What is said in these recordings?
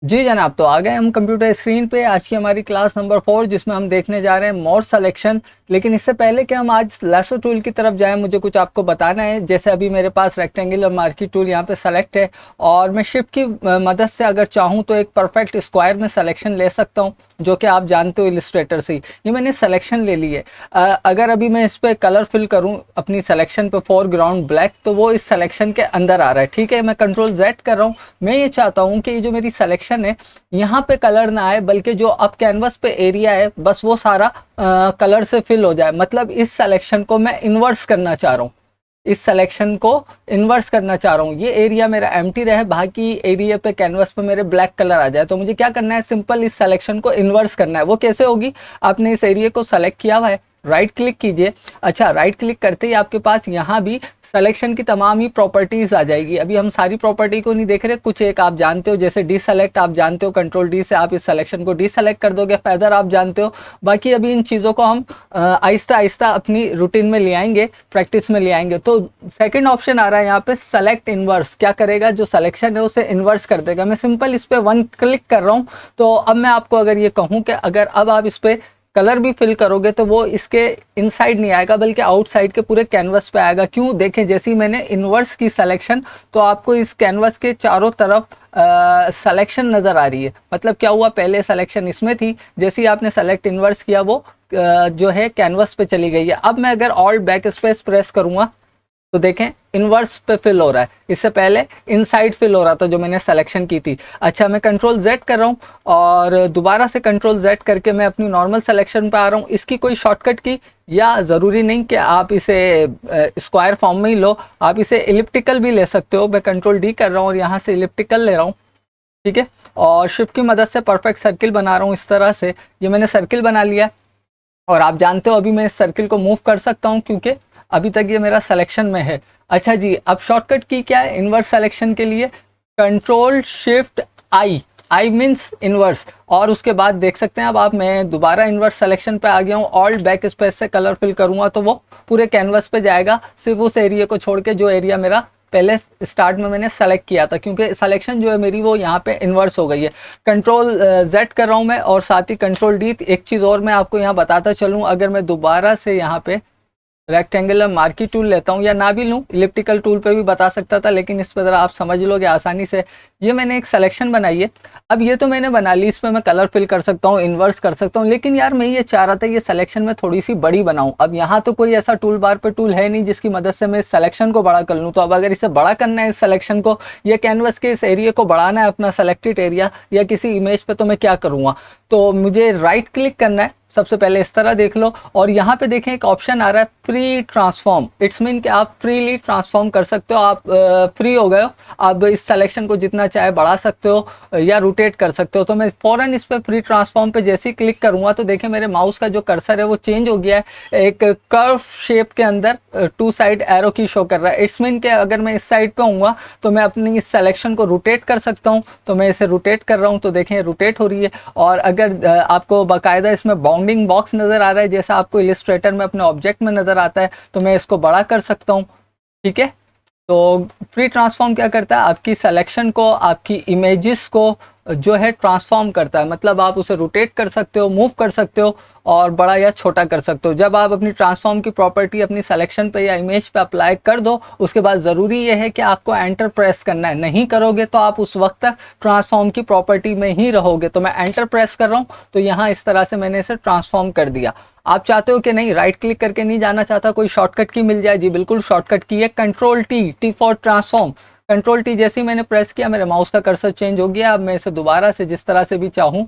जी जनाब, तो आ गए हम कंप्यूटर स्क्रीन पे। आज की हमारी क्लास नंबर 4 जिसमें हम देखने जा रहे हैं मोड सिलेक्शन। लेकिन इससे पहले कि हम आज लैसो टूल की तरफ जाएं, मुझे कुछ आपको बताना है। जैसे अभी मेरे पास रेक्टेंगल और मार्की टूल यहाँ पे सेलेक्ट है और मैं शिफ्ट की मदद से अगर चाहूँ तो एक परफेक्ट स्क्वायर में सिलेक्शन ले सकता हूँ, जो कि आप जानते हो इलिस्ट्रेटर से। ये मैंने सिलेक्शन ले ली है। अगर अभी मैं इस पर कलर फिल करूँ अपनी सिलेक्शन पे फोरग्राउंड ब्लैक, तो वो इस सिलेक्शन के अंदर आ रहा है। ठीक है, मैं कंट्रोल Z कर रहा हूँ। मैं ये चाहता हूँ कि ये जो मेरी सिलेक्शन है यहाँ पे कलर ना आए, बल्कि जो अब कैनवस पे एरिया है बस वो सारा कलर से फिल हो जाए। मतलब इस सिलेक्शन को मैं इन्वर्स करना चाह रहा हूँ। इस सिलेक्शन को इन्वर्स करना चाह रहा हूँ। ये एरिया मेरा एम्प्टी रहे, बाकी एरिया पे कैनवस पे मेरे ब्लैक कलर आ जाए। तो मुझे क्या करना है, सिंपल इस सिलेक्शन को इन्वर्स करना है। वो कैसे होगी, आपने इस एरिया को सेलेक्ट किया हुआ है, राइट क्लिक कीजिए। अच्छा, राइट क्लिक करते ही आपके पास यहाँ भी सिलेक्शन की तमाम ही प्रॉपर्टीज आ जाएगी। अभी हम सारी प्रॉपर्टी को नहीं देख रहे, कुछ एक आप जानते हो, जैसे डी सेलेक्ट आप जानते हो, कंट्रोल डी से आप इस सिलेक्शन को डी सेलेक्ट कर दोगे। फेदर आप जानते हो। बाकी अभी इन चीज़ों को हम आहिस्ता आहिस्ता अपनी रूटीन में ले आएंगे, प्रैक्टिस में ले आएंगे। तो सेकंड ऑप्शन आ रहा है यहाँ पे सेलेक्ट इनवर्स। क्या करेगा, जो सिलेक्शन है उसे इन्वर्स कर देगा। मैं सिंपल इस पर 1 क्लिक कर रहा हूँ। तो अब मैं आपको अगर ये कहूँ कि अगर अब आप इस पर कलर भी फिल करोगे तो वो इसके इनसाइड नहीं आएगा, बल्कि आउटसाइड के पूरे कैनवस पे आएगा। क्यों, देखें, जैसे ही मैंने इन्वर्स की सिलेक्शन, तो आपको इस कैनवस के चारों तरफ सिलेक्शन नज़र आ रही है। मतलब क्या हुआ, पहले सिलेक्शन इसमें थी, जैसे ही आपने सेलेक्ट इन्वर्स किया वो जो है कैनवस पे चली गई है। अब मैं अगर ऑल्ट बैक स्पेस प्रेस करूँगा तो देखें इनवर्स पे फिल हो रहा है। इससे पहले इनसाइड फिल हो रहा था जो मैंने सिलेक्शन की थी। अच्छा, मैं कंट्रोल Z कर रहा हूँ और दोबारा से कंट्रोल Z करके मैं अपनी नॉर्मल सिलेक्शन पे आ रहा हूँ। इसकी कोई शॉर्टकट की या ज़रूरी नहीं कि आप इसे स्क्वायर फॉर्म में ही लो, आप इसे इलिप्टिकल भी ले सकते हो। मैं कंट्रोल D कर रहा हूँ और यहाँ से इलिप्टिकल ले रहा हूँ। ठीक है, और शिफ्ट की मदद से परफेक्ट सर्किल बना रहा हूँ इस तरह से। ये मैंने सर्किल बना लिया और आप जानते हो अभी मैं इस सर्किल को मूव कर सकता हूँ क्योंकि अभी तक ये मेरा सिलेक्शन में है। अच्छा जी, अब शॉर्टकट की क्या है इन्वर्स सिलेक्शन के लिए, control shift I. I means inverse. और उसके बाद देख सकते हैं अब आप, मैं दोबारा इन्वर्स सिलेक्शन पे आ गया हूँ। ऑल्ट बैक स्पेस से कलर फिल करूंगा तो वो पूरे कैनवस पे जाएगा, सिर्फ उस एरिया को छोड़ के जो एरिया मेरा पहले स्टार्ट में मैंने सेलेक्ट किया था, क्योंकि सिलेक्शन जो है मेरी वो यहाँ पे इन्वर्स हो गई है। कंट्रोल Z कर रहा हूँ मैं और साथ ही कंट्रोल D। एक चीज़ और मैं आपको यहाँ बताता चलूँ, अगर मैं दोबारा से यहाँ पे रेक्टेंगुलर मार्की टूल लेता हूँ, या ना भी लूँ, इलिप्टिकल टूल पे भी बता सकता था, लेकिन इस पर ज़रा आप समझ लोगे आसानी से। ये मैंने एक सिलेक्शन बनाई है। अब ये तो मैंने बना ली, इस पर मैं कलर फिल कर सकता हूँ, इन्वर्स कर सकता हूँ, लेकिन यार मैं ये चाह रहा था ये सिलेक्शन में थोड़ी सी बड़ी बनाऊँ। अब यहाँ तो कोई ऐसा टूल बार पे टूल है नहीं जिसकी मदद से मैं इस सिलेक्शन को बड़ा कर लूँ। तो अब अगर इसे बड़ा करना है, इस सिलेक्शन को, या कैनवस के इस एरिया को बढ़ाना है, अपना सेलेक्टेड एरिया या किसी इमेज पे, तो मैं क्या करूँगा, तो मुझे राइट क्लिक करना है। सबसे पहले इस तरह देख लो और यहाँ पे देखें एक ऑप्शन आ रहा है फ्री ट्रांसफॉर्म। इट्स मीन कि आप फ्रीली ट्रांसफॉर्म कर सकते हो। आप फ्री हो गए हो, आप इस सिलेक्शन को जितना चाहे बढ़ा सकते हो या रोटेट कर सकते हो। तो मैं फौरन इस पर फ्री ट्रांसफॉर्म पे जैसे ही क्लिक करूँगा तो देखें मेरे माउस का जो कर्सर है वो चेंज हो गया है। एक कर्व शेप के अंदर 2 साइड एरो की शो कर रहा है। इट्स मीन कि अगर मैं इस साइड पे हूँगा तो मैं अपनी इस सिलेक्शन को रोटेट कर सकता हूँ। तो मैं इसे रोटेट कर रहा हूँ तो देखें रोटेट हो रही है। और अगर आपको बाकायदा इसमें बाउंडिंग बॉक्स नज़र आ रहा है जैसा आपको इलिस्ट्रेटर में अपने ऑब्जेक्ट में नज़र आता है, तो मैं इसको बड़ा कर सकता हूँ। ठीक है, तो फ्री ट्रांसफॉर्म क्या करता है, आपकी सिलेक्शन को, आपकी इमेजेस को जो है ट्रांसफॉर्म करता है। मतलब आप उसे रोटेट कर सकते हो, मूव कर सकते हो और बड़ा या छोटा कर सकते हो। जब आप अपनी ट्रांसफॉर्म की प्रॉपर्टी अपनी सिलेक्शन पे या इमेज पे अप्लाई कर दो, उसके बाद ज़रूरी यह है कि आपको एंटर प्रेस करना है। नहीं करोगे तो आप उस वक्त तक ट्रांसफॉर्म की प्रॉपर्टी में ही रहोगे। तो मैं एंटर प्रेस कर रहा हूँ तो यहाँ इस तरह से मैंने इसे ट्रांसफॉर्म कर दिया। आप चाहते हो कि नहीं, राइट क्लिक करके नहीं जाना चाहता, कोई शॉर्टकट की मिल जाए? जी बिल्कुल, शॉर्टकट की है control T for transform. Control T जैसे ही मैंने प्रेस किया मेरे माउस का कर्सर चेंज हो गया। अब मैं इसे दोबारा से जिस तरह से भी चाहूँ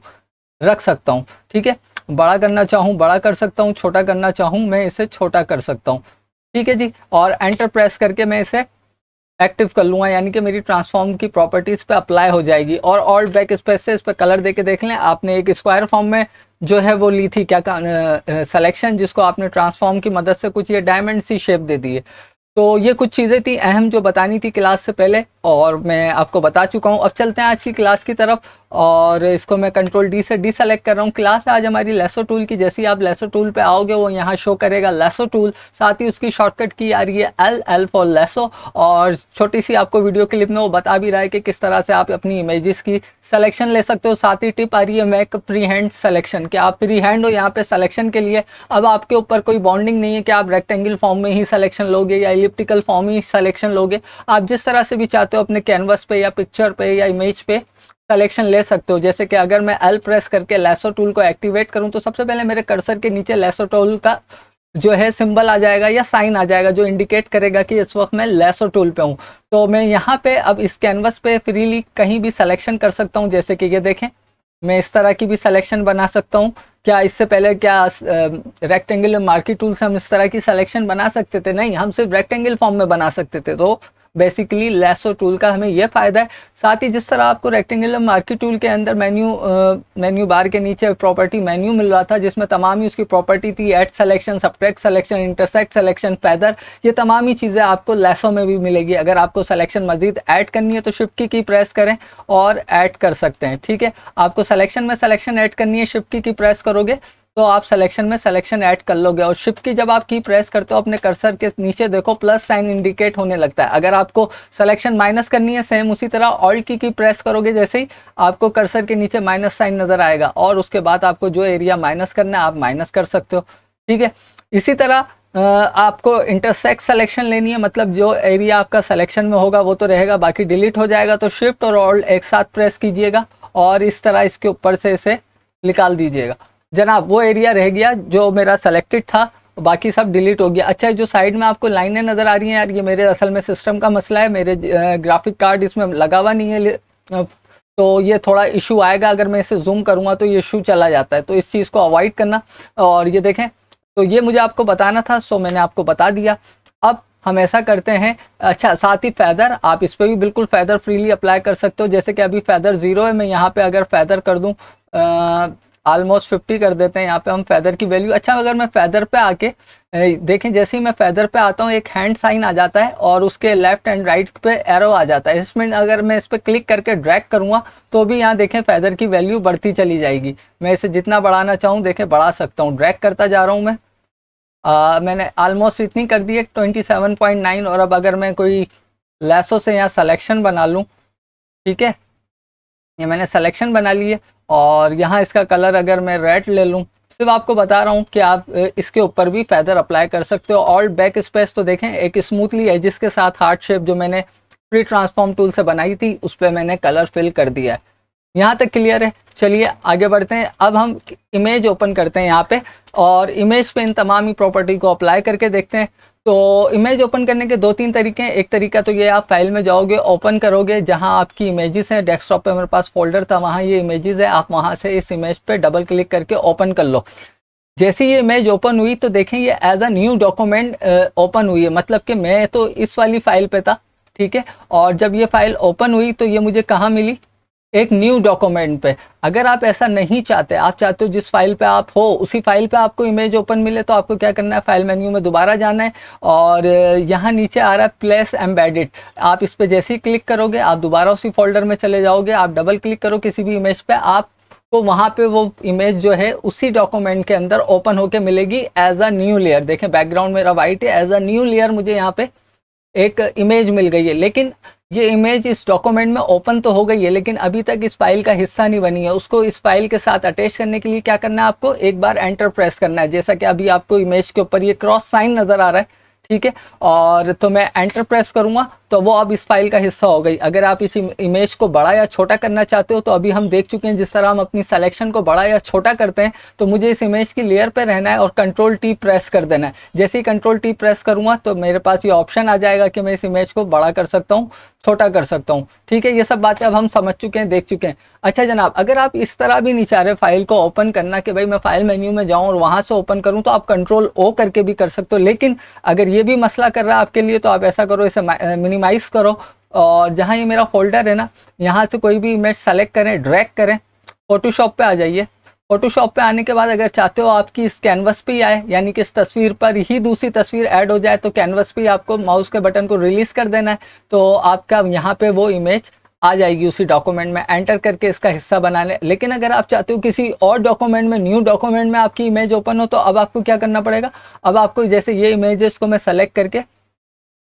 रख सकता हूँ। ठीक है, बड़ा करना चाहूँ बड़ा कर सकता हूँ, छोटा करना चाहूँ मैं इसे छोटा कर सकता हूँ। ठीक है जी, और एंटर प्रेस करके मैं इसे एक्टिव कर लूँगा, यानी कि मेरी ट्रांसफॉर्म की प्रॉपर्टीज पे अप्लाई हो जाएगी। और ऑल्ट बैक स्पेस से इस पर कलर देके देख लें, आपने एक स्क्वायर फॉर्म में जो है वो ली थी क्या सिलेक्शन, जिसको आपने ट्रांसफॉर्म की मदद से कुछ ये डायमंड सी शेप दे दी है। तो ये कुछ चीज़ें थी अहम जो बतानी थी क्लास से पहले, और मैं आपको बता चुका हूँ। अब चलते हैं आज की क्लास की तरफ, और इसको मैं कंट्रोल डी से डीसेलेक्ट कर रहा हूँ। क्लास है आज हमारी लेसो टूल की। जैसे ही आप लेसो टूल पे आओगे वो यहाँ शो करेगा लेसो टूल, साथ ही उसकी शॉर्टकट की आ रही है एल फॉर लेसो, और छोटी सी आपको वीडियो क्लिप में वो बता भी रहा है कि किस तरह से आप अपनी इमेजेस की सिलेक्शन ले सकते हो। साथ ही टिप आ रही है मेक फ्री हैंड सिलेक्शन, कि आप फ्री हैंड हो यहाँ पे सिलेक्शन के लिए। अब आपके ऊपर कोई बॉन्डिंग नहीं है कि आप रेक्टेंगल फॉर्म में ही सिलेक्शन लोगे या एलिप्टिकल फॉर्म ही सिलेक्शन लोगे। आप जिस तरह से भी चाहते हो अपने कैनवस पे या पिक्चर पे या इमेज पे सिलेक्शन ले सकते हो। जैसे कि अगर मैं एल प्रेस करके लेसो टूल को एक्टिवेट करूं तो सबसे पहले मेरे कर्सर के नीचे लेसो टूल का जो है सिंबल आ जाएगा या साइन आ जाएगा, जो इंडिकेट करेगा कि इस वक्त मैं लेसो टूल पे हूं। तो मैं यहाँ पे अब इस कैनवस पे फ्रीली कहीं भी सिलेक्शन कर सकता हूँ। जैसे कि ये देखें, मैं इस तरह की भी सिलेक्शन बना सकता हूँ। क्या इससे पहले क्या रेक्टेंगल मार्की टूल से हम इस तरह की सिलेक्शन बना सकते थे? नहीं, हम सिर्फ रेक्टेंगल फॉर्म में बना सकते थे। तो बेसिकली लेसो टूल का हमें यह फायदा है। साथ ही जिस तरह आपको रेक्टेंगुलर मार्की टूल के अंदर मेन्यू बार के नीचे प्रॉपर्टी मेन्यू मिल रहा था, जिसमें तमाम ही उसकी प्रॉपर्टी थी, add selection, subtract selection, intersect selection, feather, ये तमाम ही चीज़ें आपको लेसो में भी मिलेगी। अगर आपको सिलेक्शन मजीद ऐड करनी है तो शिफ्ट की प्रेस करें और ऐड कर सकते हैं। ठीक है, आपको सिलेक्शन में सिलेक्शन ऐड करनी है, शिफ्ट की प्रेस करोगे तो आप सिलेक्शन में सिलेक्शन ऐड कर लोगे। और शिफ्ट की जब आप की प्रेस करते हो अपने कर्सर के नीचे देखो प्लस साइन इंडिकेट होने लगता है। अगर आपको सिलेक्शन माइनस करनी है सेम उसी तरह ऑल्ट की प्रेस करोगे, जैसे ही आपको कर्सर के नीचे माइनस साइन नजर आएगा, और उसके बाद आपको जो एरिया माइनस करना है आप माइनस कर सकते हो। ठीक है, इसी तरह आपको इंटरसेक्ट सिलेक्शन लेनी है, मतलब जो एरिया आपका सिलेक्शन में होगा वो तो रहेगा, बाकी डिलीट हो जाएगा। तो शिफ्ट और ऑल्ट एक साथ प्रेस कीजिएगा और इस तरह इसके ऊपर से इसे निकाल दीजिएगा। जनाब वो एरिया रह गया जो मेरा सेलेक्टेड था, बाकी सब डिलीट हो गया। अच्छा, जो साइड में आपको लाइनें नज़र आ रही हैं यार, ये मेरे असल में सिस्टम का मसला है, मेरे ग्राफिक कार्ड इसमें लगा हुआ नहीं है, तो ये थोड़ा इशू आएगा। अगर मैं इसे जूम करूँगा तो ये इशू चला जाता है, तो इस चीज़ को अवॉइड करना। और ये देखें, तो ये मुझे आपको बताना था, सो मैंने आपको बता दिया। अब हम ऐसा करते हैं, अच्छा साथ ही फैदर, आप इस पर भी बिल्कुल फैदर फ्रीली अप्लाई कर सकते हो। जैसे कि अभी फैदर 0 है, मैं यहाँ पे अगर फैदर कर दूँ ऑलमोस्ट 50 कर देते हैं यहाँ पे हम फैदर की वैल्यू। अच्छा, अगर मैं फैदर पे आके देखें, जैसे ही मैं फैदर पे आता हूँ एक हैंड साइन आ जाता है और उसके लेफ्ट एंड राइट पे एरो आ जाता है। इसमें अगर मैं इस पर क्लिक करके ड्रैग करूँगा तो भी यहाँ देखें फैदर की वैल्यू बढ़ती चली जाएगी। मैं इसे जितना बढ़ाना चाहूँ देखें बढ़ा सकता हूँ, ड्रैग करता जा रहा हूँ मैं। मैंने ऑलमोस्ट इतनी कर दी है 27.9। और अब अगर मैं कोई लेसो से यहाँ सलेक्शन बना लूँ, ठीक है, ये मैंने सिलेक्शन बना ली है, और यहाँ इसका कलर अगर मैं रेड ले लूँ, सिर्फ आपको बता रहा हूँ कि आप इसके ऊपर भी फैदर अप्लाई कर सकते हो। ऑल्ट बैक स्पेस तो देखें एक स्मूथली एजिस के साथ हार्ट शेप जो मैंने फ्री ट्रांसफॉर्म टूल से बनाई थी उस पर मैंने कलर फिल कर दिया है। यहाँ तक क्लियर है? चलिए आगे बढ़ते हैं। अब हम इमेज ओपन करते हैं यहाँ पे, और इमेज पे इन तमाम ही प्रॉपर्टी को अप्लाई करके देखते हैं। तो इमेज ओपन करने के 2-3 तरीके हैं। एक तरीका तो ये, आप फाइल में जाओगे, ओपन करोगे, जहाँ आपकी इमेजेस हैं, डेस्कटॉप पे मेरे पास फोल्डर था वहाँ ये इमेजेस है, आप वहाँ से इस इमेज पे डबल क्लिक करके ओपन कर लो। जैसे ये इमेज ओपन हुई तो देखें ये as a new document open हुई है, मतलब कि मैं तो इस वाली फाइल पे था, ठीक है, और जब ये फाइल ओपन हुई तो ये मुझे कहाँ मिली? एक न्यू डॉक्यूमेंट पे। अगर आप ऐसा नहीं चाहते, आप चाहते हो जिस फाइल पे आप हो उसी फाइल पे आपको इमेज ओपन मिले, तो आपको क्या करना है, फाइल मेन्यू में दोबारा जाना है, और यहाँ नीचे आ रहा है प्लेस एम्बेडेड, आप इस पे जैसे ही क्लिक करोगे आप दोबारा उसी फोल्डर में चले जाओगे। आप डबल क्लिक करो किसी भी इमेज पे, आपको वहाँ पे वो इमेज जो है उसी डॉक्यूमेंट के अंदर ओपन होके मिलेगी एज अ न्यू लेयर। देखें बैकग्राउंड मेरा वाइट है, एज अ न्यू लेयर मुझे यहाँ पे एक इमेज मिल गई है। लेकिन ये इमेज इस डॉक्यूमेंट में ओपन तो हो गई है, लेकिन अभी तक इस फाइल का हिस्सा नहीं बनी है। उसको इस फाइल के साथ अटैच करने के लिए क्या करना है, आपको एक बार एंटर प्रेस करना है। जैसा कि अभी आपको इमेज के ऊपर ये क्रॉस साइन नज़र आ रहा है, ठीक है, और तो मैं एंटर प्रेस करूँगा तो वो अब इस फाइल का हिस्सा हो गई। अगर आप इस इमेज को बड़ा या छोटा करना चाहते हो तो अभी हम देख चुके हैं जिस तरह हम अपनी सिलेक्शन को बड़ा या छोटा करते हैं, तो मुझे इस इमेज की लेयर पे रहना है और कंट्रोल टी प्रेस कर देना है। जैसे ही कंट्रोल टी प्रेस करूँगा तो मेरे पास ये ऑप्शन आ जाएगा कि मैं इस इमेज को बड़ा कर सकता हूँ, छोटा कर सकता हूँ। ठीक है, ये सब बातें अब हम समझ चुके हैं, देख चुके हैं। अच्छा जनाब, अगर आप इस तरह भी नहीं चाह रहे फाइल को ओपन करना कि भाई मैं फाइल मेन्यू में जाऊँ और वहाँ से ओपन करूँ, तो आप कंट्रोल ओ करके भी कर सकते हो। लेकिन अगर ये भी मसला कर रहा है आपके लिए तो आप ऐसा करो, इसे मिनिमाइज करो, और जहाँ ये मेरा फोल्डर है ना, यहाँ से कोई भी इमेज सेलेक्ट करें, ड्रैग करें, फोटोशॉप पे आ जाइए, फोटोशॉप पे आने के बाद अगर चाहते हो आपकी इस कैनवस पे ही आए, यानी कि इस तस्वीर पर ही दूसरी तस्वीर ऐड हो जाए, तो कैनवस पे आपको माउस के बटन को रिलीज कर देना है, तो आपका यहाँ पे वो इमेज आ जाएगी उसी डॉक्यूमेंट में, एंटर करके इसका हिस्सा बना लें। लेकिन अगर आप चाहते हो किसी और डॉक्यूमेंट में, न्यू डॉक्यूमेंट में आपकी इमेज ओपन हो, तो अब आपको क्या करना पड़ेगा, अब आपको जैसे ये इमेजेस को मैं सेलेक्ट करके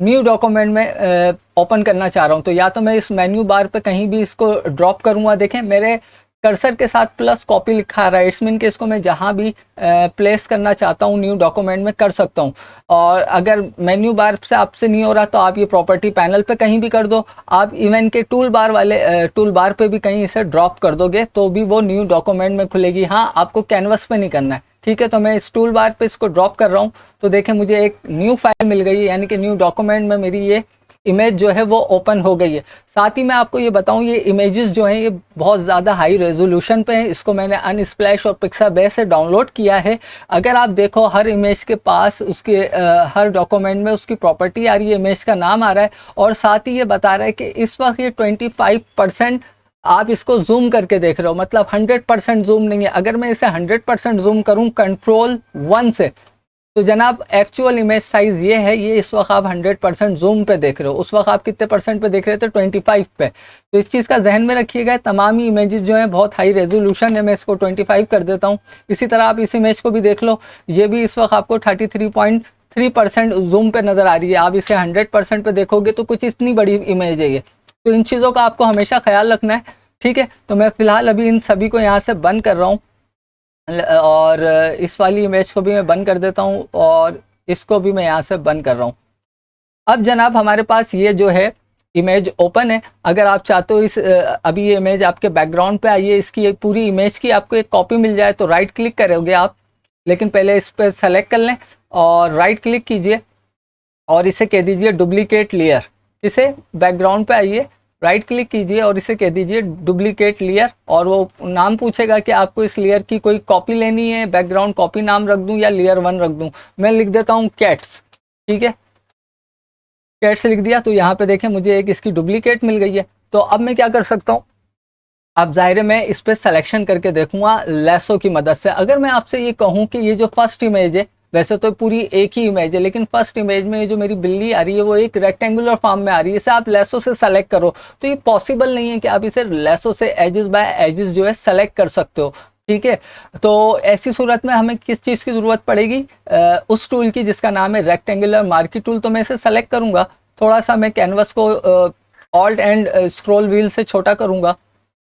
न्यू डॉक्यूमेंट में ओपन करना चाह रहा हूँ, तो या तो मैं इस मेन्यू बार पे कहीं भी इसको ड्रॉप करूँगा, देखें मेरे कर्सर के साथ प्लस कॉपी लिखा आ रहा है, इट्स मीन कि इसको मैं जहाँ भी प्लेस करना चाहता हूँ न्यू डॉक्यूमेंट में कर सकता हूँ। और अगर मेन्यू बार से आपसे नहीं हो रहा तो आप ये प्रॉपर्टी पैनल पे कहीं भी कर दो, आप इवन के टूल बार वाले टूल बार पे भी कहीं इसे ड्रॉप कर दोगे तो भी वो न्यू डॉक्यूमेंट में खुलेगी। हाँ, आपको कैनवस पे नहीं करना है, ठीक है। तो मैं इस टूल बार पे इसको ड्रॉप कर रहा हूँ, तो देखें मुझे एक न्यू फाइल मिल गई है, यानी कि न्यू डॉक्यूमेंट में मेरी ये इमेज जो है वो ओपन हो गई है। साथ ही मैं आपको ये बताऊं, ये इमेजेस जो हैं ये बहुत ज़्यादा हाई रेजोल्यूशन पे हैं, इसको मैंने अनस्प्लैश और पिक्साबेस से डाउनलोड किया है। अगर आप देखो हर इमेज के पास उसके हर डॉक्यूमेंट में उसकी प्रॉपर्टी आ रही है, इमेज का नाम आ रहा है, और साथ ही ये बता रहा है कि इस वक्त ये 25% आप इसको जूम करके देख रहे हो, मतलब 100% जूम नहीं है। अगर मैं इसे 100% जूम करूं Ctrl+1 से, तो जनाब एक्चुअल इमेज साइज ये है, ये इस वक्त आप 100% जूम पे देख रहे हो। उस वक्त आप कितने परसेंट पे देख रहे थे, 25 पे। तो इस चीज़ का जहन में रखिएगा, तमाम ही इमेजेस जो हैं बहुत हाई रेजोल्यूशन है, मैं इसको 25 कर देता हूँ। इसी तरह आप इस इमेज को भी देख लो, ये भी इस वक्त आपको 33.3% जूम पे नज़र आ रही है। आप इसे 100% पे देखोगे तो कुछ इतनी बड़ी इमेज है ये। तो इन चीज़ों का आपको हमेशा ख्याल रखना है, ठीक है। तो मैं फ़िलहाल अभी इन सभी को यहाँ से बंद कर रहा हूँ, और इस वाली इमेज को भी मैं बंद कर देता हूँ, और इसको भी मैं यहाँ से बंद कर रहा हूँ। अब जनाब हमारे पास ये जो है इमेज ओपन है। अगर आप चाहते हो इस अभी ये इमेज आपके बैकग्राउंड पे आई है, इसकी एक पूरी इमेज की आपको एक कॉपी मिल जाए, तो राइट क्लिक करोगे आप, लेकिन पहले इस पर सेलेक्ट कर लें और राइट क्लिक कीजिए और इसे कह दीजिए डुप्लीकेट लेयर। इसे बैकग्राउंड पे आइए, राइट क्लिक कीजिए और इसे कह दीजिए डुप्लीकेट लेयर, और वो नाम पूछेगा कि आपको इस लेयर की कोई कॉपी लेनी है, बैकग्राउंड कॉपी नाम रख दूं या लेयर 1 रख दूं। मैं लिख देता हूं कैट्स, ठीक है, कैट्स लिख दिया। तो यहाँ पे देखें मुझे एक इसकी डुप्लीकेट मिल गई है। तो अब मैं क्या कर सकता हूँ, अब ज़ाहिर है मैं इस पर सिलेक्शन करके देखूंगा लेसो की मदद से। अगर मैं आपसे ये कहूँ कि ये जो फर्स्ट इमेज है, वैसे तो पूरी एक ही इमेज है, लेकिन फर्स्ट इमेज में ये जो मेरी बिल्ली आ रही है वो एक रेक्टेंगुलर फॉर्म में आ रही है, इसे आप लेसो से सेलेक्ट करो, तो ये पॉसिबल नहीं है कि आप इसे लेसो से एजेस बाय एजेस जो है सेलेक्ट कर सकते हो, ठीक है। तो ऐसी सूरत में हमें किस चीज़ की ज़रूरत पड़ेगी, उस टूल की जिसका नाम है रेक्टेंगुलर मार्की टूल। तो मैं इसे सेलेक्ट करूँगा, थोड़ा सा मैं कैनवस को ऑल्ट एंड स्क्रॉल व्हील से छोटा करूँगा,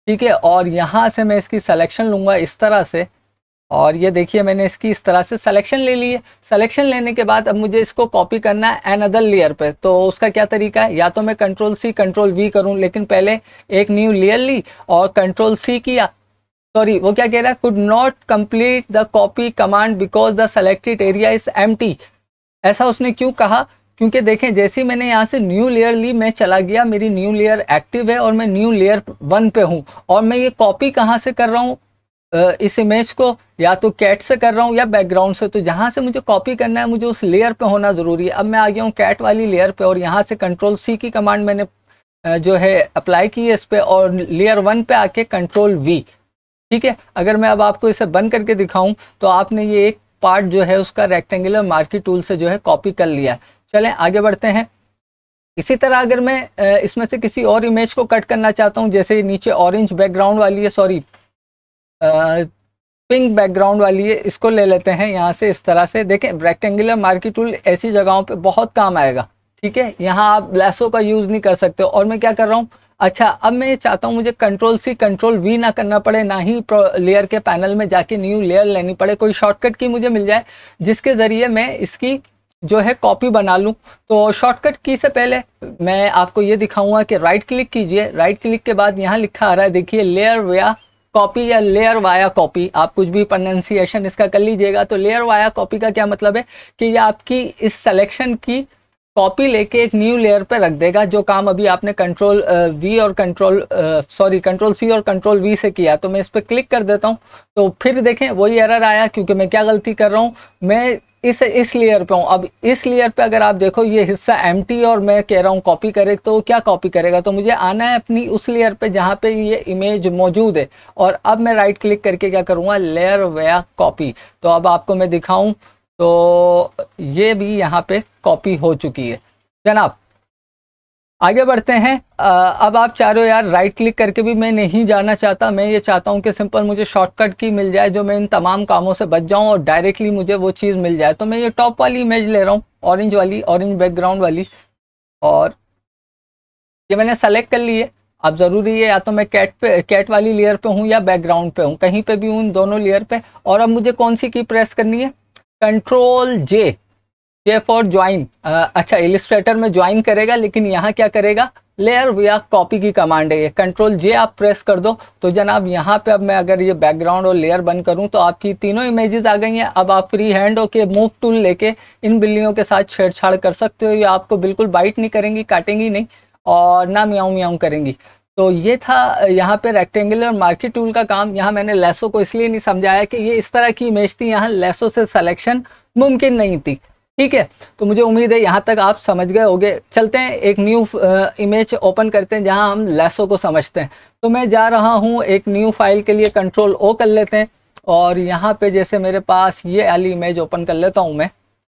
ठीक है, और यहाँ से मैं इसकी सिलेक्शन लूँगा इस तरह से, और ये देखिए मैंने इसकी इस तरह से सिलेक्शन ले ली है। सिलेक्शन लेने के बाद अब मुझे इसको कॉपी करना है अनदर लेयर पे। तो उसका क्या तरीका है, या तो मैं Ctrl+C Ctrl+V करूं, लेकिन पहले एक न्यू लेयर ली और Ctrl+C किया, सॉरी वो क्या कह रहा है, could not complete the copy command because the selected area is empty. ऐसा उसने क्यों कहा, क्योंकि देखें जैसे ही मैंने यहाँ से न्यू लेयर ली, मैं चला गया, मेरी न्यू लेयर एक्टिव है और मैं न्यू लेयर 1 पे हूँ, और मैं ये कॉपी कहाँ से कर रहा हूँ, इस इमेज को या तो कैट से कर रहा हूँ या बैकग्राउंड से। तो जहाँ से मुझे कॉपी करना है मुझे उस लेयर पे होना ज़रूरी है। अब मैं आ गया हूँ कैट वाली लेयर पे, और यहाँ से Ctrl+C की कमांड मैंने जो है अप्लाई की है इस पे, और लेयर 1 पे आके Ctrl+V, ठीक है। अगर मैं अब आपको इसे बंद करके दिखाऊं तो आपने ये एक पार्ट जो है उसका रेक्टेंगुलर मार्की टूल से जो है कॉपी कर लिया। चलें आगे बढ़ते हैं। इसी तरह अगर मैं इसमें से किसी और इमेज को कट करना चाहता हूँ, जैसे नीचे ऑरेंज बैकग्राउंड वाली है, सॉरी पिंक बैकग्राउंड वाली है, इसको ले लेते हैं यहाँ से इस तरह से। देखें रेक्टेंगुलर मार्की टूल ऐसी जगहों पे बहुत काम आएगा, ठीक है, यहाँ आप लेसो का यूज़ नहीं कर सकते। और मैं क्या कर रहा हूँ, अच्छा अब मैं ये चाहता हूँ मुझे Ctrl+C Ctrl+V ना करना पड़े, ना ही लेयर के पैनल में जाके न्यू लेयर लेनी पड़े, कोई शॉर्टकट की मुझे मिल जाए जिसके ज़रिए मैं इसकी जो है कॉपी बना लूँ। तो शॉर्टकट की से पहले मैं आपको ये दिखाऊंगा कि राइट क्लिक कीजिए, राइट क्लिक के बाद यहाँ लिखा आ रहा है, देखिए लेयर वाया कॉपी या लेयर वाया कॉपी, आप कुछ भी प्रोनाउंसिएशन इसका कर लीजिएगा। तो लेयर वाया कॉपी का क्या मतलब है कि ये आपकी इस सिलेक्शन की कॉपी लेके एक न्यू लेयर पे रख देगा, जो काम अभी आपने Ctrl+C और Ctrl+V से किया। तो मैं इस पर क्लिक कर देता हूँ, तो फिर देखें वही एरर आया, क्योंकि मैं क्या गलती कर रहा हूँ, मैं इस लेयर पे हूँ। अब इस लेयर पे अगर आप देखो ये हिस्सा एम्प्टी और मैं कह रहा हूँ कॉपी करे, तो क्या कॉपी करेगा, तो मुझे आना है अपनी उस लेयर पे जहाँ पे ये इमेज मौजूद है। और अब मैं राइट क्लिक करके क्या करूँगा, लेयर वेयर कॉपी। तो अब आपको मैं दिखाऊं तो ये भी यहाँ पे कॉपी हो चुकी है जनाब। आगे बढ़ते हैं। अब आप चाह रहे हो यार राइट क्लिक करके भी मैं नहीं जाना चाहता, मैं ये चाहता हूँ कि सिंपल मुझे शॉर्टकट की मिल जाए जो मैं इन तमाम कामों से बच जाऊँ और डायरेक्टली मुझे वो चीज़ मिल जाए। तो मैं ये टॉप वाली इमेज ले रहा हूँ, ऑरेंज वाली, ऑरेंज बैकग्राउंड वाली, और ये मैंने सेलेक्ट कर ली है। अब ज़रूरी है या तो मैं कैट वाली लेयर पे हूँ या बैकग्राउंड पे हूँ, कहीं पे भी हूँ, इन दोनों लेयर पे। और अब मुझे कौन सी की प्रेस करनी है, कंट्रोल जे, ये फॉर ज्वाइन। अच्छा, इलिस्ट्रेटर में ज्वाइन करेगा, लेकिन यहाँ क्या करेगा, लेयर या कॉपी की कमांड है ये। कंट्रोल जे आप प्रेस कर दो तो जनाब यहाँ पे अब मैं अगर ये बैकग्राउंड और लेयर बंद करूँ तो आपकी तीनों इमेजेस आ गई हैं। अब आप फ्री हैंड होके मूव टूल लेके इन बिल्लियों के साथ छेड़छाड़ कर सकते हो, ये आपको बिल्कुल बाइट नहीं करेंगी, काटेंगी नहीं, और ना म्याऊं म्याऊं करेंगी। तो ये था यहाँ पे रेक्टेंगुलर मार्की टूल का काम। यहाँ मैंने लेसो को इसलिए नहीं समझाया कि ये इस तरह की इमेज थी, यहाँ लेसो से सिलेक्शन मुमकिन नहीं थी। ठीक है, तो मुझे उम्मीद है यहाँ तक आप समझ गए होंगे। चलते हैं एक न्यू इमेज ओपन करते हैं जहाँ हम लेसो को समझते हैं। तो मैं जा रहा हूँ एक न्यू फाइल के लिए, कंट्रोल ओ कर लेते हैं, और यहाँ पे जैसे मेरे पास ये वाली इमेज ओपन कर लेता हूँ मैं।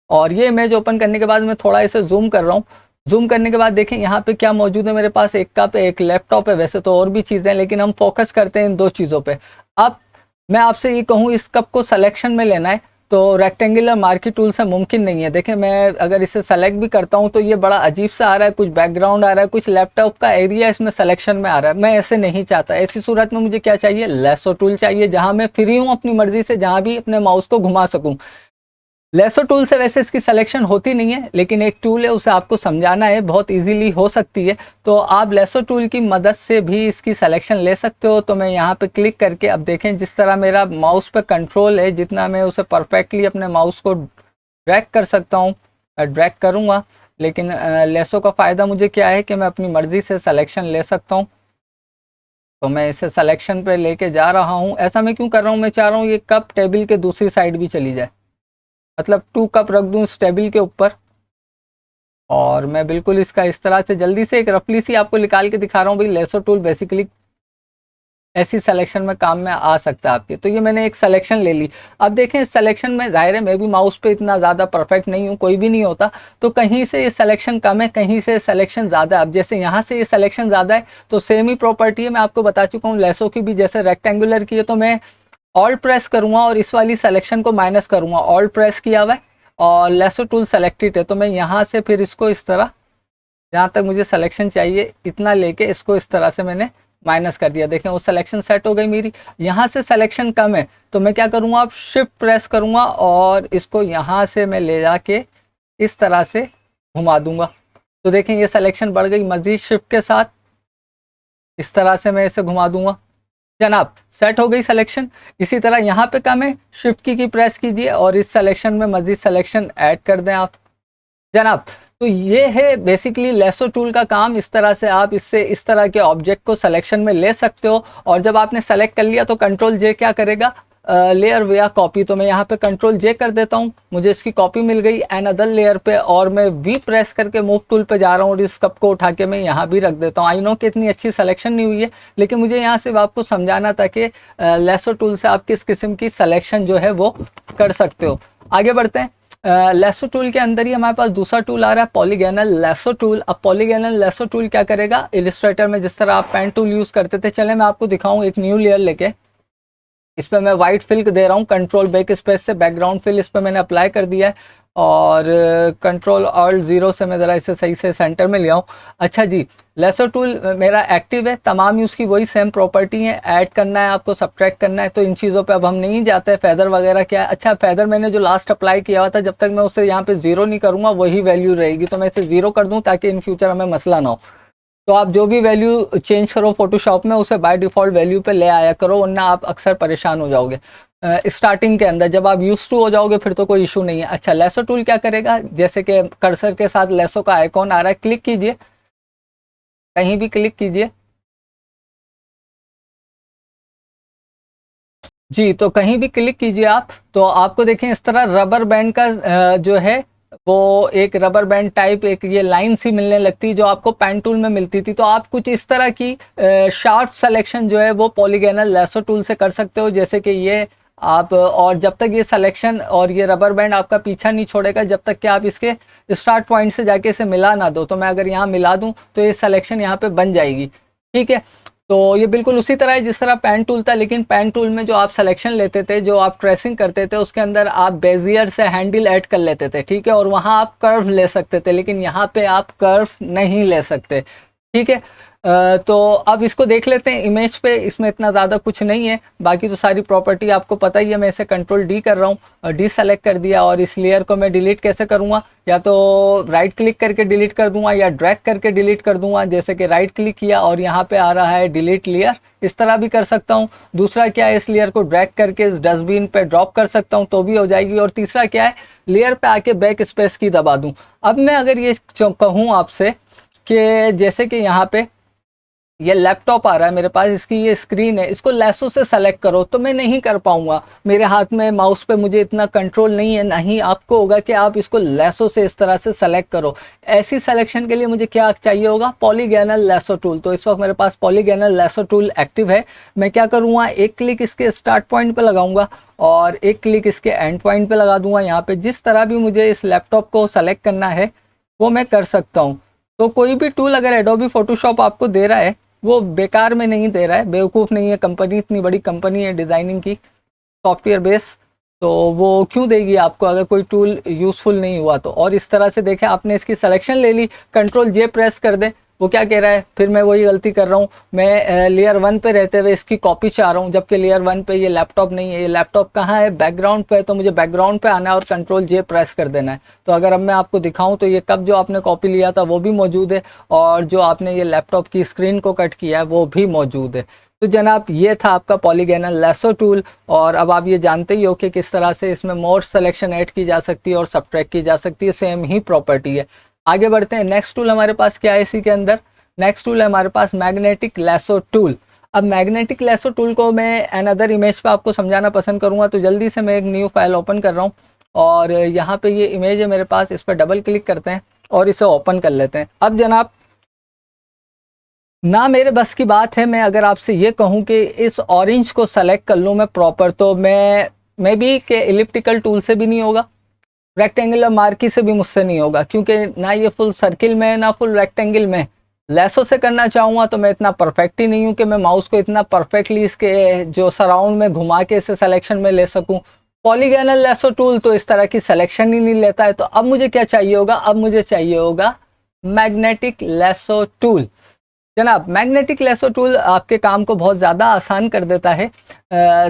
और ये इमेज ओपन करने के बाद मैं थोड़ा इसे जूम कर रहा हूँ। जूम करने के बाद देखें यहाँ पे क्या मौजूद है, मेरे पास एक कप है, एक लैपटॉप है, वैसे तो और भी चीज़ें हैं, लेकिन हम फोकस करते हैं इन दो चीज़ों पे। अब मैं आपसे ये कहूँ इस कप को सिलेक्शन में लेना है तो रेक्टेंगुलर मार्की टूल से मुमकिन नहीं है। देखें मैं अगर इसे सेलेक्ट भी करता हूँ तो ये बड़ा अजीब सा आ रहा है, कुछ बैकग्राउंड आ रहा है, कुछ लैपटॉप का एरिया इसमें सिलेक्शन में आ रहा है। मैं ऐसे नहीं चाहता। ऐसी सूरत में मुझे क्या चाहिए, लेसो टूल चाहिए, जहाँ मैं फ्री हूँ अपनी मर्जी से जहाँ भी अपने माउस को घुमा सकूँ। लेसो टूल से वैसे इसकी सिलेक्शन होती नहीं है, लेकिन एक टूल है, उसे आपको समझाना है, बहुत इजीली हो सकती है। तो आप लेसो टूल की मदद से भी इसकी सिलेक्शन ले सकते हो। तो मैं यहाँ पे क्लिक करके अब देखें जिस तरह मेरा माउस पे कंट्रोल है, जितना मैं उसे परफेक्टली अपने माउस को ड्रैग कर सकता हूँ, ड्रैग करूँगा। लेकिन लेसो का फ़ायदा मुझे क्या है कि मैं अपनी मर्ज़ी से सिलेक्शन ले सकता हूँ। तो मैं इसे सिलेक्शन पे लेके जा रहा हूँ। ऐसा मैं क्यों कर रहा हूँ, मैं चाह रहा हूँ ये कप टेबल के दूसरी साइड भी चली जाए, मतलब 2 कप रख दूं इस टेबल के ऊपर। और मैं बिल्कुल इसका इस तरह से जल्दी से एक रफली सी आपको निकाल के दिखा रहा हूँ भाई। लेसो टूल बेसिकली ऐसी सिलेक्शन में काम में आ सकता है आपके। तो ये मैंने एक सिलेक्शन ले ली। अब देखें इस सिलेक्शन में जाहिर है मैं भी माउस पे इतना ज़्यादा परफेक्ट नहीं हूँ, कोई भी नहीं होता, तो कहीं से ये सिलेक्शन कम है, कहीं से सिलेक्शन ज़्यादा है। अब जैसे यहाँ से ये सिलेक्शन ज़्यादा है तो सेम ही प्रॉपर्टी है, मैं आपको बता चुका हूँ लेसो की भी। जैसे रेक्टेंगुलर की है तो मैं ऑल्ट प्रेस करूँगा और इस वाली सिलेक्शन को माइनस करूँगा, ऑल्ट प्रेस किया हुआ है और लेसो टूल सेलेक्टेड है। तो मैं यहाँ से फिर इसको इस तरह, जहाँ तक मुझे सिलेक्शन चाहिए इतना लेके इसको इस तरह से मैंने माइनस कर दिया। देखें वो सिलेक्शन सेट हो गई मेरी। यहाँ से सिलेक्शन कम है तो मैं क्या करूँगा, अब शिफ्ट प्रेस करूँगा और इसको यहाँ से मैं ले जाके इस तरह से घुमा दूंगा। तो देखें ये सिलेक्शन बढ़ गई। मज़ीद शिफ्ट के साथ इस तरह से मैं इसे घुमा दूंगा, जनाब सेट हो गई सिलेक्शन। इसी तरह यहाँ पे कम है, शिफ्ट की प्रेस कीजिए और इस सिलेक्शन में मज़ीद सिलेक्शन ऐड कर दें आप, जनाब। तो ये है बेसिकली लेसो टूल का काम। इस तरह से आप इससे इस तरह के ऑब्जेक्ट को सिलेक्शन में ले सकते हो। और जब आपने सेलेक्ट कर लिया तो कंट्रोल जे क्या करेगा, लेयर वेयर कॉपी। तो मैं यहाँ पे कंट्रोल जे कर देता हूँ, मुझे इसकी कॉपी मिल गई एन अदर लेयर पे, और मैं वी प्रेस करके मूव टूल पे जा रहा हूँ और इस कप को उठा के मैं यहाँ भी रख देता हूँ। आई नो कि इतनी अच्छी सिलेक्शन नहीं हुई है, लेकिन मुझे यहाँ सिर्फ आपको समझाना था कि लेसो टूल से आप किस किस्म की सिलेक्शन जो है वो कर सकते हो। आगे बढ़ते हैं। लेसो टूल के अंदर ही हमारे पास दूसरा टूल आ रहा है, पॉलीगोनल लेसो टूल। अब पॉलीगोनल लेसो टूल क्या करेगा, इलिस्ट्रेटर में जिस तरह आप पेन टूल यूज़ करते थे, चले मैं आपको दिखाऊं एक न्यू लेयर लेके। इस पर मैं वाइट फिल दे रहा हूँ, कंट्रोल बैक स्पेस से बैकग्राउंड फिल इस पर मैंने अप्लाई कर दिया है, और कंट्रोल ऑल्ट 0 से मैं ज़रा इसे सही से सेंटर में ले आऊँ। अच्छा जी, लेसो टूल मेरा एक्टिव है, तमाम उसकी वही सेम प्रॉपर्टी है, ऐड करना है आपको, सब्ट्रैक्ट करना है, तो इन चीज़ों पे अब हम नहीं जाते। फेदर वगैरह क्या है, अच्छा फेदर मैंने जो लास्ट अप्लाई किया हुआ था, जब तक मैं उसे यहाँ पे 0 नहीं करूँगा वही वैल्यू रहेगी, तो मैं इसे 0 कर दूँ ताकि इन फ्यूचर हमें मसला ना हो। तो आप जो भी वैल्यू चेंज करो फोटोशॉप में उसे बाय डिफ़ॉल्ट वैल्यू पे ले आया करो, वरना आप अक्सर परेशान हो जाओगे स्टार्टिंग के अंदर। जब आप यूज टू हो जाओगे फिर तो कोई इशू नहीं है। अच्छा, लेसो टूल क्या करेगा, जैसे कि कर्सर के साथ लेसो का आइकॉन आ रहा है, क्लिक कीजिए, कहीं भी क्लिक कीजिए, जी, तो कहीं भी क्लिक कीजिए आप, तो आपको देखें इस तरह रबर बैंड का जो है वो एक रबर बैंड टाइप एक ये लाइन सी मिलने लगती है जो आपको पेन टूल में मिलती थी। तो आप कुछ इस तरह की शार्प सिलेक्शन जो है वो पॉलीगोनल लैसो टूल से कर सकते हो, जैसे कि ये आप, और जब तक ये सिलेक्शन और ये रबर बैंड आपका पीछा नहीं छोड़ेगा, जब तक कि आप इसके स्टार्ट पॉइंट से जाके इसे मिला ना दो। तो मैं अगर यहाँ मिला दूँ तो ये सिलेक्शन यहाँ पे बन जाएगी, ठीक है। तो ये बिल्कुल उसी तरह है जिस तरह पेन टूल था, लेकिन पेन टूल में जो आप सिलेक्शन लेते थे, जो आप ट्रेसिंग करते थे, उसके अंदर आप बेजियर से हैंडल ऐड कर लेते थे, ठीक है, और वहाँ आप कर्व ले सकते थे, लेकिन यहाँ पे आप कर्व नहीं ले सकते, ठीक है। तो अब इसको देख लेते हैं इमेज पे, इसमें इतना ज़्यादा कुछ नहीं है, बाकी तो सारी प्रॉपर्टी आपको पता ही है। मैं इसे कंट्रोल डी कर रहा हूँ और डी सेलेक्ट कर दिया, और इस लेयर को मैं डिलीट कैसे करूँगा, या तो राइट क्लिक करके डिलीट कर दूंगा या ड्रैग करके डिलीट कर दूंगा। जैसे कि राइट क्लिक किया और यहाँ पे आ रहा है डिलीट लेयर, इस तरह भी कर सकता हूँ। दूसरा क्या है, इस लेयर को ड्रैग करके इस डस्टबिन पे ड्रॉप कर सकता हूँ तो भी हो जाएगी। और तीसरा क्या है, लेयर पे आके बैक स्पेस की दबा दूँ। अब मैं अगर ये कहूँ आपसे कि जैसे कि यहाँ पे ये लैपटॉप आ रहा है मेरे पास, इसकी ये स्क्रीन है, इसको लैसो से सेलेक्ट करो, तो मैं नहीं कर पाऊंगा। मेरे हाथ में माउस पे मुझे इतना कंट्रोल नहीं है, नहीं आपको होगा कि आप इसको लैसो से इस तरह से सेलेक्ट करो। ऐसी सिलेक्शन के लिए मुझे क्या चाहिए होगा, पॉलीगोनल लैसो टूल। तो इस वक्त मेरे पास पॉलीगोनल लैसो टूल एक्टिव है। मैं क्या करूँगा, एक क्लिक इसके स्टार्ट पॉइंट पर लगाऊंगा और एक क्लिक इसके एंड पॉइंट पर लगा दूंगा। यहाँ पे जिस तरह भी मुझे इस लैपटॉप को सेलेक्ट करना है वो मैं कर सकता हूँ। तो कोई भी टूल अगर एडोबी फोटोशॉप आपको दे रहा है वो बेकार में नहीं दे रहा है, बेवकूफ़ नहीं है कंपनी, इतनी बड़ी कंपनी है डिज़ाइनिंग की, सॉफ्टवेयर बेस, तो वो क्यों देगी आपको अगर कोई टूल यूज़फुल नहीं हुआ तो। और इस तरह से देखें, आपने इसकी सिलेक्शन ले ली, कंट्रोल जे प्रेस कर दें, वो क्या कह रहा है, फिर मैं वही गलती कर रहा हूँ, मैं लेयर 1 पे रहते हुए इसकी कॉपी चाह रहा हूँ, जबकि लेयर 1 पे ये लैपटॉप नहीं है। ये लैपटॉप कहाँ है, बैकग्राउंड पे है, तो मुझे बैकग्राउंड पे आना है और कंट्रोल जे प्रेस कर देना है। तो अगर अब मैं आपको दिखाऊं तो ये कब जो आपने कॉपी लिया था वो भी मौजूद है, और जो आपने ये लैपटॉप की स्क्रीन को कट किया है वो भी मौजूद है। तो जनाब ये था आपका पॉलीगोनल लैसो टूल, और अब आप ये जानते ही हो कि किस तरह से इसमें मोर सिलेक्शन ऐड की जा सकती है और सब्ट्रैक्ट की जा सकती है, सेम ही प्रॉपर्टी है। आगे बढ़ते हैं, नेक्स्ट टूल हमारे पास क्या है इसी के अंदर, नेक्स्ट टूल है हमारे पास मैग्नेटिक लैसो टूल। अब मैग्नेटिक लैसो टूल को मैं अनदर इमेज पे आपको समझाना पसंद करूंगा, तो जल्दी से मैं एक न्यू फाइल ओपन कर रहा हूँ, और यहाँ पे ये इमेज है मेरे पास, इस पर डबल क्लिक करते हैं और इसे ओपन कर लेते हैं। अब जनाब ना मेरे बस की बात है, मैं अगर आपसे ये कहूँ कि इस ऑरेंज को सेलेक्ट कर लूँ मैं प्रॉपर, तो मैं भी के इलिप्टिकल टूल से भी नहीं होगा, रेक्टेंगुलर मार्की से भी मुझसे नहीं होगा, क्योंकि ना ये फुल सर्किल में ना फुल रेक्टेंगल में। लैसो से करना चाहूँगा तो मैं इतना परफेक्ट ही नहीं हूँ कि मैं माउस को इतना परफेक्टली इसके जो सराउंड में घुमा के इसे सिलेक्शन में ले सकूँ। पॉलीगोनल लैसो टूल तो इस तरह की सिलेक्शन ही नहीं लेता है। तो अब मुझे क्या चाहिए होगा, अब मुझे चाहिए होगा मैग्नेटिक लैसो टूल। जनाब मैग्नेटिक लैसो टूल आपके काम को बहुत ज़्यादा आसान कर देता है।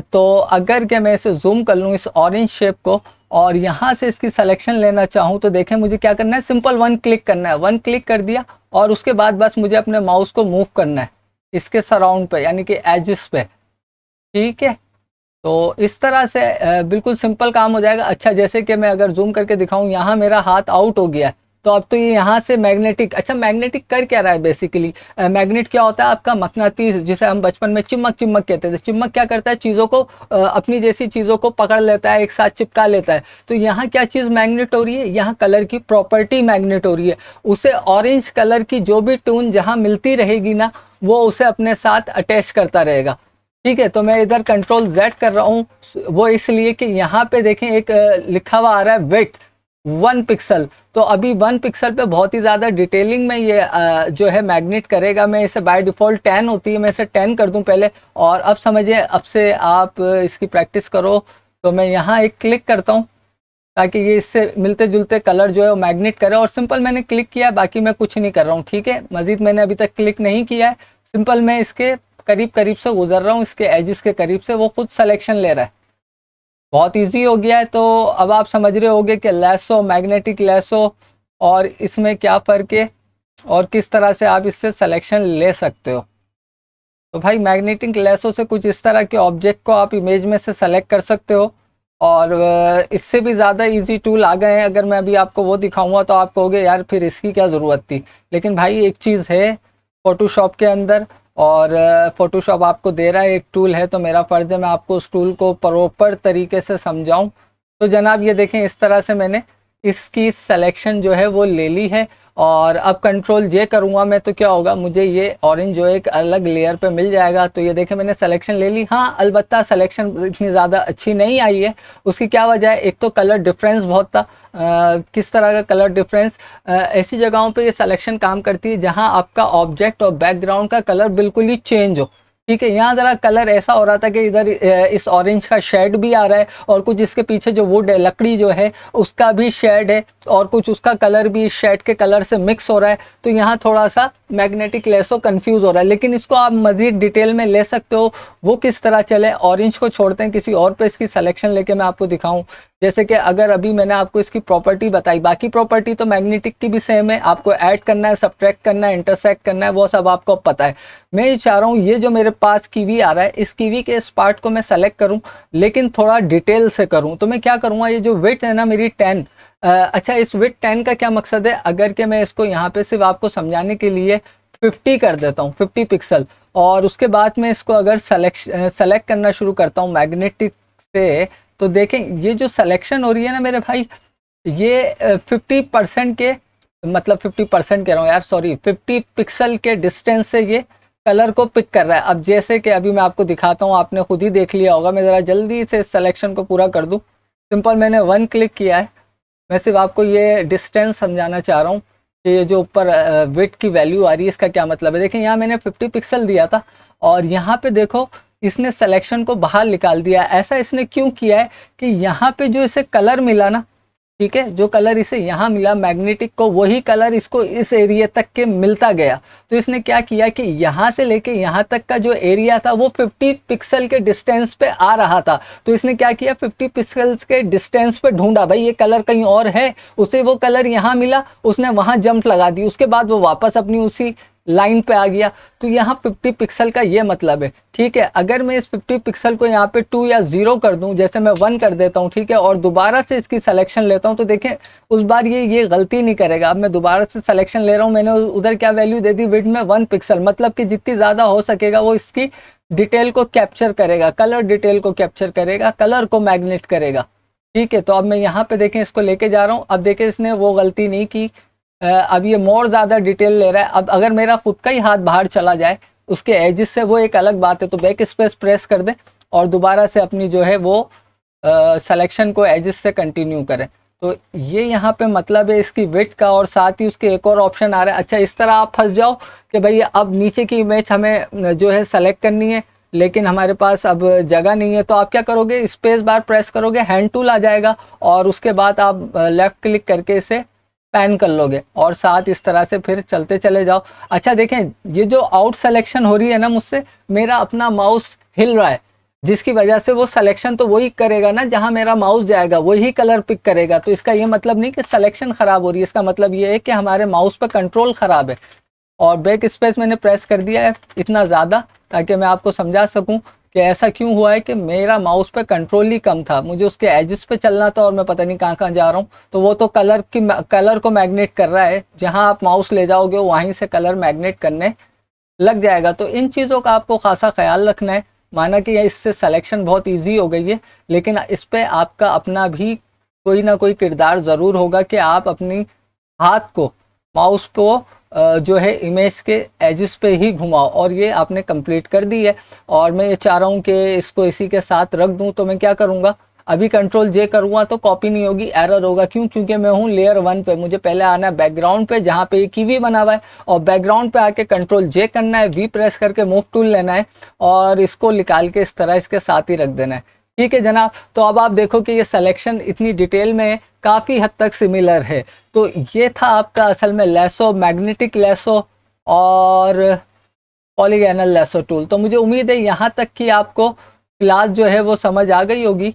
तो अगर क्या मैं इसे जूम कर लूँ इस ऑरेंज शेप को, और यहाँ से इसकी सिलेक्शन लेना चाहूँ, तो देखें मुझे क्या करना है, सिंपल वन क्लिक करना है। वन क्लिक कर दिया और उसके बाद बस मुझे अपने माउस को मूव करना है इसके सराउंड पे, यानी कि एजिस पे, ठीक है। तो इस तरह से बिल्कुल सिंपल काम हो जाएगा। अच्छा, जैसे कि मैं अगर जूम करके दिखाऊं, यहाँ मेरा हाथ आउट हो गया है, तो अब तो ये यहाँ से मैग्नेटिक, अच्छा मैग्नेटिक कर क्या रहा है बेसिकली, मैग्नेट क्या होता है आपका, मकनातीस, जिसे हम बचपन में चिमक चिमक कहते थे। चिमक क्या करता है, चीज़ों को अपनी जैसी चीज़ों को पकड़ लेता है, एक साथ चिपका लेता है। तो यहाँ क्या चीज़ मैग्नेट हो रही है, यहाँ कलर की प्रॉपर्टी मैग्नेट हो रही है। उसे ऑरेंज कलर की जो भी टून जहाँ मिलती रहेगी ना, वो उसे अपने साथ अटैच करता रहेगा, ठीक है। तो मैं इधर कंट्रोल जेड कर रहा हूँ, वो इसलिए कि यहाँ पे देखें एक लिखा हुआ आ रहा है विड्थ 1 पिक्सल। तो अभी 1 पिक्सल पे बहुत ही ज़्यादा डिटेलिंग में ये जो है मैग्नेट करेगा। मैं इसे बाय डिफ़ॉल्ट 10 होती है, मैं इसे 10 कर दूं पहले, और अब समझिए, अब से आप इसकी प्रैक्टिस करो। तो मैं यहाँ एक क्लिक करता हूँ ताकि ये इससे मिलते जुलते कलर जो है वो मैग्नेट करे, और सिंपल मैंने क्लिक किया, बाकी मैं कुछ नहीं कर रहा हूँ, ठीक है। मज़ीद मैंने अभी तक क्लिक नहीं किया है, सिंपल मैं इसके करीब करीब से गुजर रहा हूँ, इसके एजिस के करीब से, वो खुद सिलेक्शन ले रहा है। बहुत इजी हो गया है। तो अब आप समझ रहे होंगे कि लैसो, मैग्नेटिक लैसो और इसमें क्या फ़र्क है और किस तरह से आप इससे सिलेक्शन ले सकते हो। तो भाई मैग्नेटिक लैसो से कुछ इस तरह के ऑब्जेक्ट को आप इमेज में से सेलेक्ट कर सकते हो, और इससे भी ज़्यादा इजी टूल आ गए हैं। अगर मैं अभी आपको वो दिखाऊंगा तो आप कहोगे यार फिर इसकी क्या ज़रूरत थी, लेकिन भाई एक चीज़ है फ़ोटोशॉप के अंदर, और फोटोशॉप आपको दे रहा है एक टूल है, तो मेरा फ़र्ज़ है मैं आपको उस टूल को प्रॉपर तरीके से समझाऊं। तो जनाब ये देखें, इस तरह से मैंने इसकी सिलेक्शन जो है वो ले ली है, और अब कंट्रोल जे करूँगा मैं तो क्या होगा, मुझे ये ऑरेंज जो है एक अलग लेयर पे मिल जाएगा। तो ये देखें मैंने सिलेक्शन ले ली। हाँ, अलबत्ता सिलेक्शन इतनी ज़्यादा अच्छी नहीं आई है। उसकी क्या वजह है, एक तो कलर डिफरेंस बहुत था। किस तरह का कलर डिफरेंस, ऐसी जगहों पे ये सिलेक्शन काम करती है जहां आपका ऑब्जेक्ट और बैकग्राउंड का कलर बिल्कुल ही चेंज हो। ठीक है, यहाँ ज़रा कलर ऐसा हो रहा था कि इधर इस ऑरेंज का शेड भी आ रहा है, और कुछ इसके पीछे जो वुड है, लकड़ी जो है उसका भी शेड है, और कुछ उसका कलर भी इस शेड के कलर से मिक्स हो रहा है। तो यहाँ थोड़ा सा मैग्नेटिक लेसो कंफ्यूज हो रहा है, लेकिन इसको आप मज़ीद डिटेल में ले सकते हो। वो किस तरह चले, ऑरेंज को छोड़ते हैं, किसी और पे इसकी सिलेक्शन लेके मैं आपको दिखाऊं। जैसे कि अगर अभी मैंने आपको इसकी प्रॉपर्टी बताई, बाकी प्रॉपर्टी तो मैग्नेटिक की भी सेम है, आपको ऐड करना है, सब्ट्रैक्ट करना है, इंटरसेक्ट करना है, वो सब आपको पता है। मैं ये चाह रहा हूँ ये जो मेरे पास कीवी आ रहा है, इस कीवी के इस पार्ट को मैं सेलेक्ट करूँ, लेकिन थोड़ा डिटेल से करूँ। तो मैं क्या करूँगा, ये जो विड्थ है ना मेरी 10, अच्छा इस विड्थ 10 का क्या मकसद है, अगर के मैं इसको यहाँ पे सिर्फ आपको समझाने के लिए 50 कर देता हूँ, 50 पिक्सल, और उसके बाद में इसको अगर सेलेक्ट करना शुरू करता हूँ मैग्नेटिक से, तो देखें ये जो सिलेक्शन हो रही है ना मेरे भाई, ये 50% के, मतलब 50% कह रहा हूँ यार, सॉरी, 50 पिक्सल के डिस्टेंस से ये कलर को पिक कर रहा है। अब जैसे कि अभी मैं आपको दिखाता हूँ, आपने खुद ही देख लिया होगा, मैं ज़रा जल्दी से सिलेक्शन को पूरा कर दूँ। सिंपल, मैंने 1 क्लिक किया है। मैं सिर्फ आपको ये डिस्टेंस समझाना चाह रहा हूँ कि ये जो ऊपर विड्थ की वैल्यू आ रही है, इसका क्या मतलब है। देखें यहाँ मैंने 50 पिक्सल दिया था, और यहाँ पे देखो इसने सिलेक्शन को बाहर निकाल दिया। ऐसा इसने क्यों किया है कि यहाँ पे जो इसे कलर मिला ना, ठीक है, जो कलर इसे यहाँ मिला मैग्नेटिक को, वही कलर इसको इस एरिया तक के मिलता गया। तो इसने क्या किया कि यहाँ से लेके यहाँ तक का जो एरिया था वो 50 पिक्सल के डिस्टेंस पे आ रहा था। तो इसने क्या किया, 50 पिक्सल्स के डिस्टेंस पे ढूंढा, भाई ये कलर कहीं और है, उसे वो कलर यहाँ मिला, उसने वहाँ जंप लगा दी, उसके बाद वो वापस अपनी उसी लाइन पे आ गया। तो यहाँ 50 पिक्सल का ये मतलब है। ठीक है, अगर मैं इस 50 पिक्सल को यहाँ पे 2 या 0 कर दूं, जैसे मैं 1 कर देता हूँ, ठीक है, और दोबारा से इसकी सिलेक्शन लेता हूँ, तो देखें उस बार ये गलती नहीं करेगा। अब मैं दोबारा से सिलेक्शन ले रहा हूँ, मैंने उधर क्या वैल्यू दे दी, विड्थ में 1 पिक्सल, मतलब कि जितनी ज़्यादा हो सकेगा वो इसकी डिटेल को कैप्चर करेगा, कलर डिटेल को कैप्चर करेगा, कलर को मैग्नेट करेगा। ठीक है, तो अब मैं यहाँ पे देखें इसको लेके जा रहा हूँ। अब देखें इसने वो गलती नहीं की, अब ये मोर ज़्यादा डिटेल ले रहा है। अब अगर मेरा खुद का ही हाथ बाहर चला जाए उसके एजिस से, वो एक अलग बात है, तो बैक स्पेस प्रेस कर दे और दोबारा से अपनी जो है वो सिलेक्शन को एजिस से कंटिन्यू करें। तो ये यहाँ पे मतलब है इसकी विड्थ का, और साथ ही उसके एक और ऑप्शन आ रहा है। अच्छा, इस तरह आप फंस जाओ कि भाई अब नीचे की इमेज हमें जो है सेलेक्ट करनी है, लेकिन हमारे पास अब जगह नहीं है, तो आप क्या करोगे, स्पेस बार प्रेस करोगे, हैंड टूल आ जाएगा, और उसके बाद आप लेफ्ट क्लिक करके इसे पैन कर लोगे, और साथ इस तरह से फिर चलते चले जाओ। अच्छा देखें, ये जो आउट सिलेक्शन हो रही है ना मुझसे, मेरा अपना माउस हिल रहा है, जिसकी वजह से वो सिलेक्शन तो वही करेगा ना जहां मेरा माउस जाएगा, वही कलर पिक करेगा। तो इसका ये मतलब नहीं कि सिलेक्शन खराब हो रही है, इसका मतलब ये है कि हमारे माउस पर कंट्रोल खराब है। और बैक स्पेस मैंने प्रेस कर दिया है इतना ज़्यादा, ताकि मैं आपको समझा सकूं कि ऐसा क्यों हुआ है कि मेरा माउस पे कंट्रोल ही कम था, मुझे उसके एजेस पे चलना था और मैं पता नहीं कहाँ कहाँ जा रहा हूँ। तो वो तो कलर को मैग्नेट कर रहा है, जहाँ आप माउस ले जाओगे वहीं से कलर मैग्नेट करने लग जाएगा। तो इन चीज़ों का आपको खासा ख्याल रखना है। माना कि इससे सिलेक्शन बहुत ईजी हो गई है, लेकिन इस पर आपका अपना भी कोई ना कोई किरदार ज़रूर होगा कि आप अपनी हाथ को, माउस को जो है इमेज के एजिस पे ही घुमाओ। और ये आपने कंप्लीट कर दी है, और मैं ये चाह रहा हूँ कि इसको इसी के साथ रख दूँ। तो मैं क्या करूँगा, अभी कंट्रोल जे करूँगा तो कॉपी नहीं होगी, एरर होगा। क्यों? क्योंकि मैं हूँ लेयर 1 पे, मुझे पहले आना है बैकग्राउंड पे जहाँ पे ये कीवी बना हुआ है, और बैकग्राउंड पे आके कंट्रोल जे करना है, वी प्रेस करके मूव टूल लेना है, और इसको निकाल के इस तरह इसके साथ ही रख देना है। ठीक है जनाब, तो अब आप देखो कि ये सिलेक्शन इतनी डिटेल में काफ़ी हद तक सिमिलर है। तो ये था आपका असल में लेसो, मैग्नेटिक लेसो और पॉलीगैनल लेसो टूल। तो मुझे उम्मीद है यहाँ तक कि आपको क्लास जो है वो समझ आ गई होगी,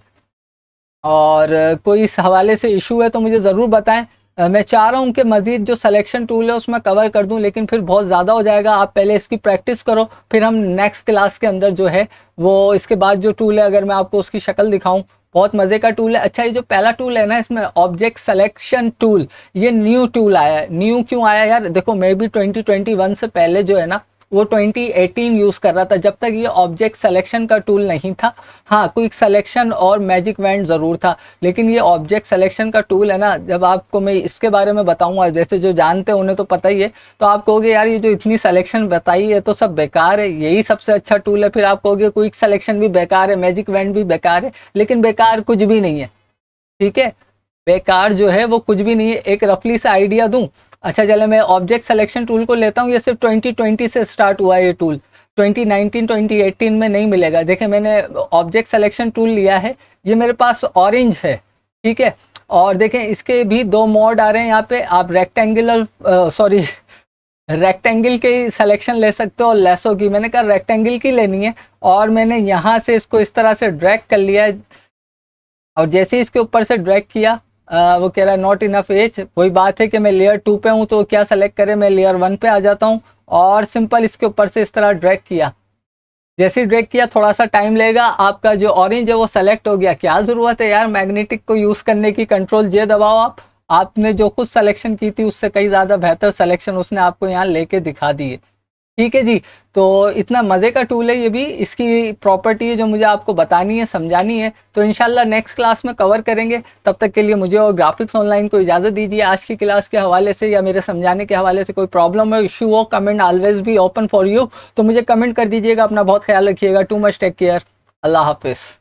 और कोई इस हवाले से इशू है तो मुझे ज़रूर बताएं। मैं चाह रहा हूँ कि मज़ीद जो सिलेक्शन टूल है उसमें कवर कर दूँ, लेकिन फिर बहुत ज़्यादा हो जाएगा। आप पहले इसकी प्रैक्टिस करो, फिर हम नेक्स्ट क्लास के अंदर जो है वो इसके बाद जो टूल है, अगर मैं आपको उसकी शक्ल दिखाऊं, बहुत मज़े का टूल है। अच्छा, ये जो पहला टूल है ना इसमें, ऑब्जेक्ट सिलेक्शन टूल, ये न्यू टूल आया है। न्यू क्यों आया यार? देखो, मैं भी 2021 से पहले जो है ना वो 2018 यूज़ कर रहा था, जब तक ये ऑब्जेक्ट सिलेक्शन का टूल नहीं था। हाँ, क्विक सिलेक्शन और मैजिक वैंड ज़रूर था, लेकिन ये ऑब्जेक्ट सिलेक्शन का टूल है ना, जब आपको मैं इसके बारे में बताऊंगा, जैसे जो जानते हैं उन्हें तो पता ही है, तो आप कहोगे यार ये जो इतनी सिलेक्शन बताई है तो सब बेकार है, यही सबसे अच्छा टूल है। फिर आप कहोगे क्विक सिलेक्शन भी बेकार है, मैजिक वैंड भी बेकार है, लेकिन बेकार कुछ भी नहीं है, ठीक है। बेकार जो है वो कुछ भी नहीं है। एक रफली सा आइडिया दूं, अच्छा चले मैं ऑब्जेक्ट सिलेक्शन टूल को लेता हूँ। ये सिर्फ 2020 से स्टार्ट हुआ है ये टूल, 2019 2018 में नहीं मिलेगा। देखें मैंने ऑब्जेक्ट सिलेक्शन टूल लिया है, ये मेरे पास ऑरेंज है, ठीक है। और देखें इसके भी दो मोड आ रहे हैं यहाँ पे, आप रेक्टेंगल के सिलेक्शन ले सकते हो और लेसो की। मैंने कहा रेक्टेंगल की लेनी है, और मैंने यहाँ से इसको इस तरह से ड्रैग कर लिया है, और जैसे ही इसके ऊपर से ड्रैग किया वो कह रहा है नॉट इनफ एज। वही बात है कि मैं लेयर 2 पे हूँ तो क्या सेलेक्ट करें, मैं लेयर 1 पे आ जाता हूँ, और सिंपल इसके ऊपर से इस तरह ड्रैग किया। जैसे ही ड्रैग किया, थोड़ा सा टाइम लेगा, आपका जो ऑरेंज है वो सेलेक्ट हो गया। क्या ज़रूरत है यार मैग्नेटिक को यूज़ करने की, कंट्रोल जे दबाओ आप, आपने जो खुद सिलेक्शन की थी उससे कई ज़्यादा बेहतर सिलेक्शन उसने आपको यहाँ लेके दिखा दी है, ठीक है जी। तो इतना मज़े का टूल है ये भी, इसकी प्रॉपर्टी है जो मुझे आपको बतानी है, समझानी है, तो इंशाल्लाह नेक्स्ट क्लास में कवर करेंगे। तब तक के लिए मुझे और ग्राफिक्स ऑनलाइन को इजाज़त दीजिए। आज की क्लास के हवाले से या मेरे समझाने के हवाले से कोई प्रॉब्लम हो, इशू हो, कमेंट ऑलवेज भी ओपन फॉर यू, तो मुझे कमेंट कर दीजिएगा। अपना बहुत ख्याल रखिएगा। Too much take care. अल्लाह हाफिज़।